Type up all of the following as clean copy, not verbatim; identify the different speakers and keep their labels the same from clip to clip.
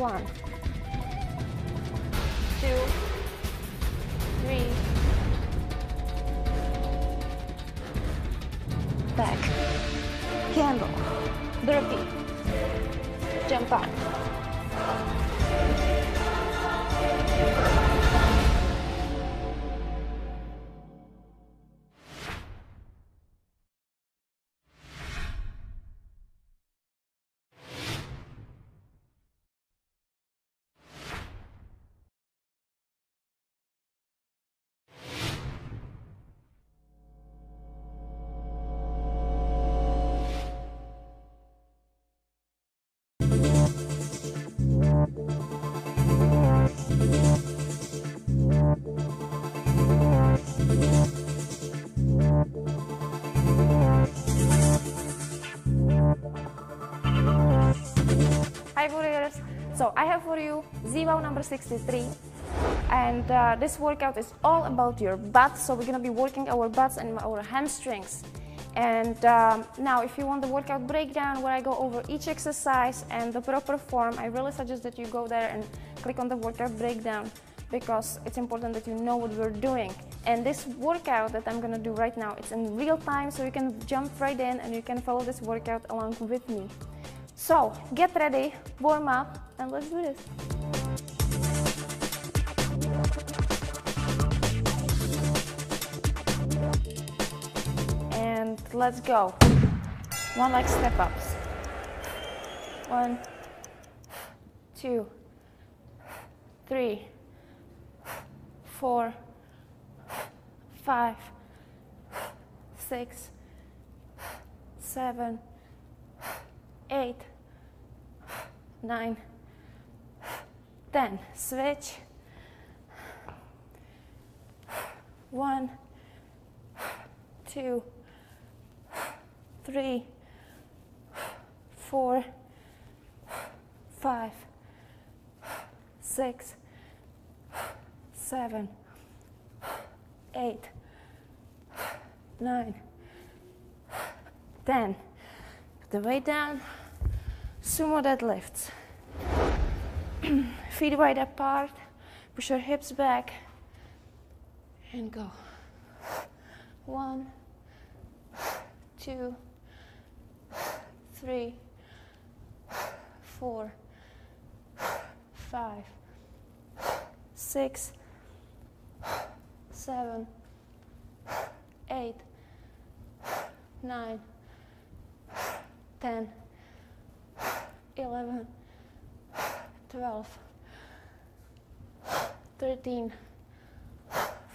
Speaker 1: 1, 2, 3, back, candle, burpee, jump up. Hi Warriors, so I have for you Z-Wow number 63, and this workout is all about your butt. So we're going to be working our butts and our hamstrings. And now if you want the workout breakdown where I go over each exercise and the proper form, I really suggest that you go there and click on the workout breakdown, because it's important that you know what we're doing. And this workout that I'm going to do right now, it's in real time, so you can jump right in and you can follow this workout along with me. So, get ready, warm up, and let's do this. And let's go. One leg step ups. 1, 2, 3, 4, 5, 6, 7, 8, 9, 10. Switch. 1, 2, 3, 4, 5, 6, 7, 8, 9, 10. Put the weight down. Sumo deadlifts. Feet wide apart. Push your hips back and go. 1, 2, 3, 4, 5, 6, 7, 8, 9, 10, 11, 12, 13,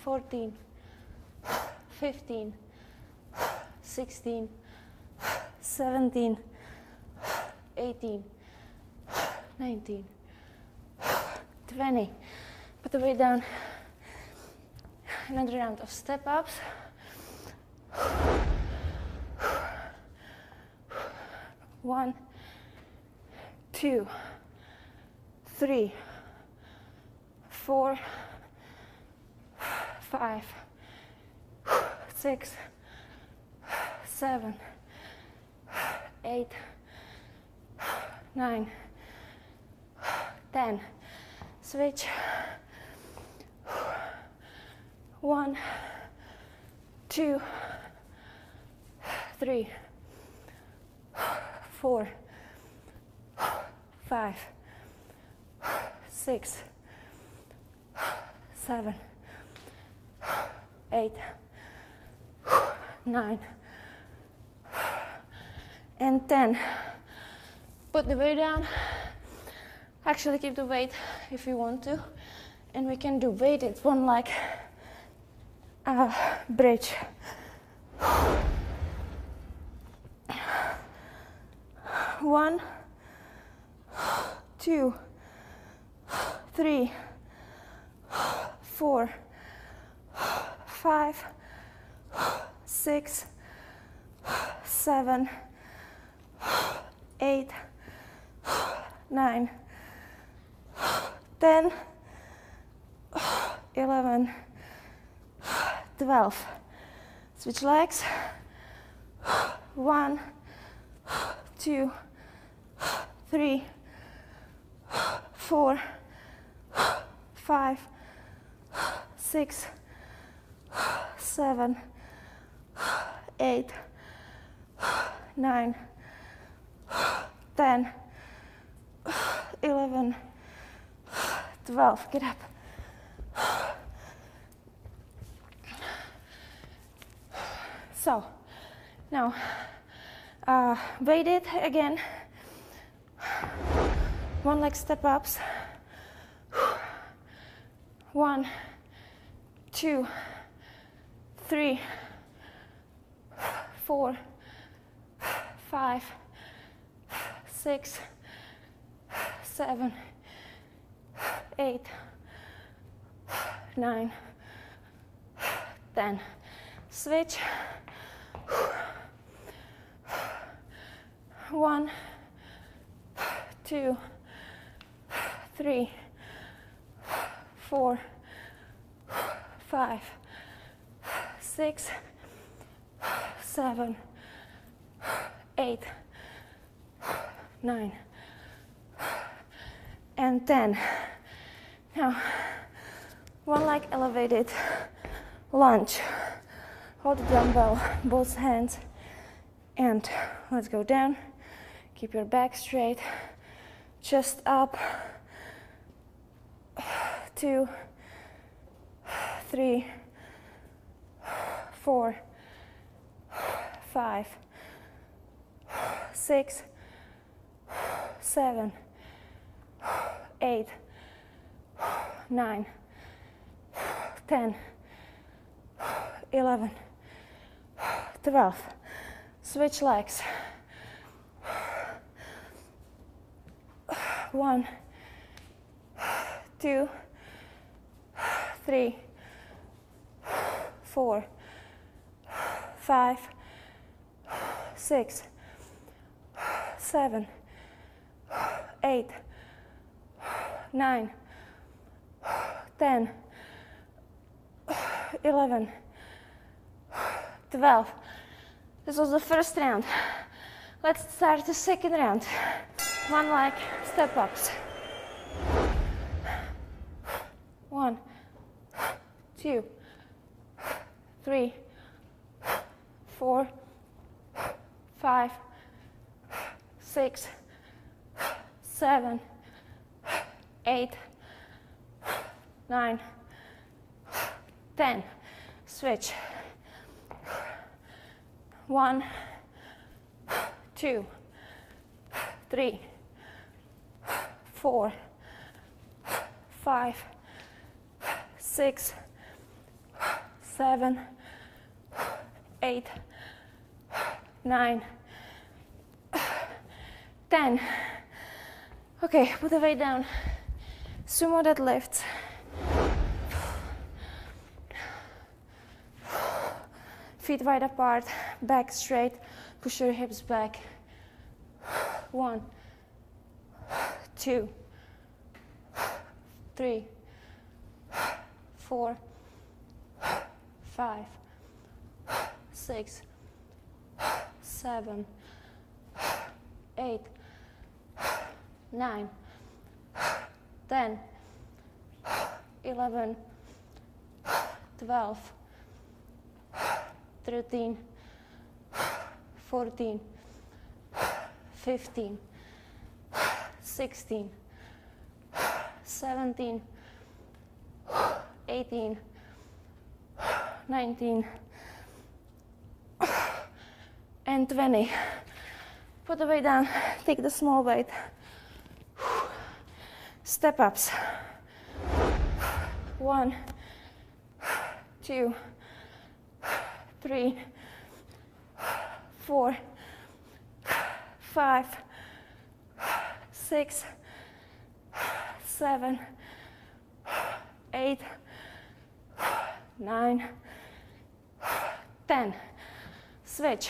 Speaker 1: 14, 15, 16, 17, 18, 19, 20. Put the weight down. Another round of step ups. 1, 2, 3, 4, 5, 6, 7, 8, 9, 10. Switch. 1, 2, 3, 4, 5, 6, 7, 8, 9, and 10. Put the weight down. Actually keep the weight if you want to. And we can do weighted one leg bridge. 1, 2, 3, 4, 5, 6, 7, 8, 9, 10, 11, 12. Switch legs. 1, 2, 3, 4, 5, 6, 7, 8, 9, 10, 11, 12. Get up. So now weight it again. One leg step ups. 1, 2, 3, 4, 5, 6, 7, 8, 9, 10. Switch. 1, 2, 3, 4, 5, 6, 7, 8, 9, and 10. Now, one leg elevated lunge. Hold the dumbbell, both hands, and let's go down. Keep your back straight, chest up. 2, 3, 4, 5, 6, 7, 8, 9, 10, 11, 12. Switch legs. 1, 2, 3, 4, 5, 6, 7, 8, 9, 10, 11, 12. This was the first round. Let's start the second round. One leg step ups. 1, 2, 3, 4, 5, 6, 7, 8, 9, 10. Switch. 1, 2, 3, 4, 5, 6, 7, 8, 9, 10. Okay, put the weight down. Sumo deadlifts. Feet wide apart, back straight, push your hips back. 1, 2, 3, 4, 5, 6, 7, 8, 9, 10, 11, 12, 13, 14, 15, 16, 17, 18, 19, and 20. Put the weight down, take the small weight. Step ups. 1, 2, 3, 4, 5, 6, 7, 8, 9, 10. Switch.